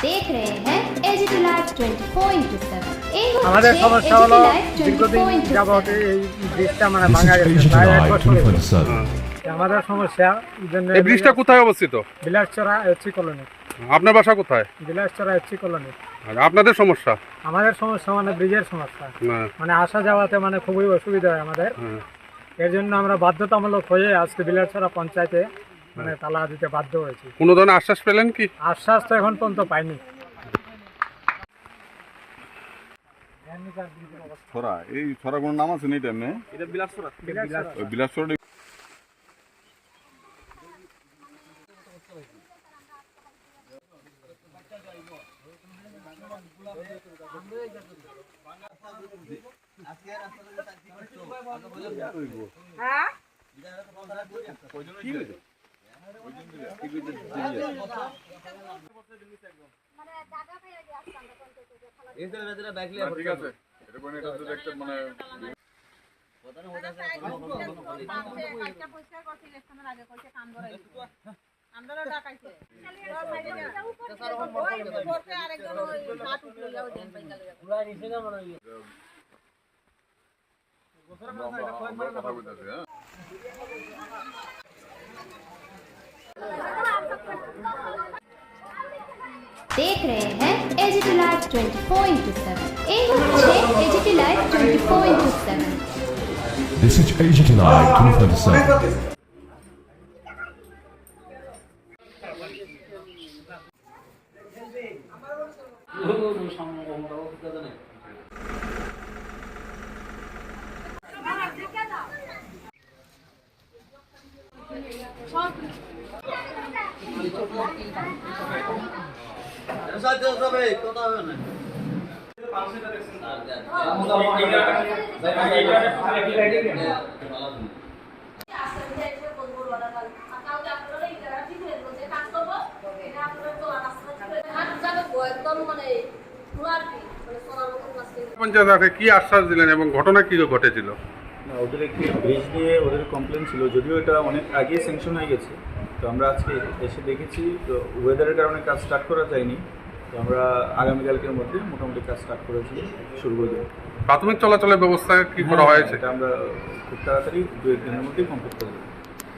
देख रहे हैं एजीटी लाइव 24/7 আমাদের সমস্যা হলো দীর্ঘদিন যাবত এই ব্রিজটা মানে ভাঙা গেছে প্রায় 1 বছর আমাদের সমস্যা এই ব্রিজটা কোথায় অবস্থিত? বিলাসচরা এসসি কলোনি। আপনার বাসা কোথায়? বিলাসচরা এসসি কলোনি। আর আপনাদের সমস্যা? আমাদের সমস্যা মানে ব্রিজের সমস্যা, মানে আসা যাওয়াতে মানে খুবই অসুবিধা হয় আমাদের। এর জন্য আমরা বাধ্যতামূলক হয়ে আজকে বিলাসচরা পঞ্চায়েতে মানে তালা দিতে বাধ্য হয়েছি। কোনো ধরনের আশ্বাস পেলেন কি? আশ্বাস তো এখন পর্যন্ত পাইনি। ছড়া এই ছড়া কোনো নাম আছে নেই টাইমে? এটা বিলাসচরা। ওই বিলাসচরা ঠিক আছে। এটা কোন এটা একটা মানে কথা বলতেছি। হ্যাঁ देख रहे हैं AGT live 24/7 AGT live 24/7 This is AGT Live 24/7. Panchayat কি আশ্বাস দিলেন এবং ঘটনা কি ঘটেছিল? ওদের একটি ব্রিজ নিয়ে ওদের কমপ্লেন ছিল, যদিও এটা অনেক আগে স্যাংশন হয়ে গেছে। তো আমরা আজকে এসে দেখেছি, তো ওয়েদারের কারণে কাজ স্টার্ট করা যায়নি। তো আমরা আগামীকালকের মধ্যে মোটামুটি কাজ স্টার্ট করেছি, শুরু করে দেবো। প্রাথমিক চলাচলের ব্যবস্থা কি করা হয়েছে? এটা আমরা খুব তাড়াতাড়ি 2-1 দিনের মধ্যেই কমপ্লিট করে দেবো।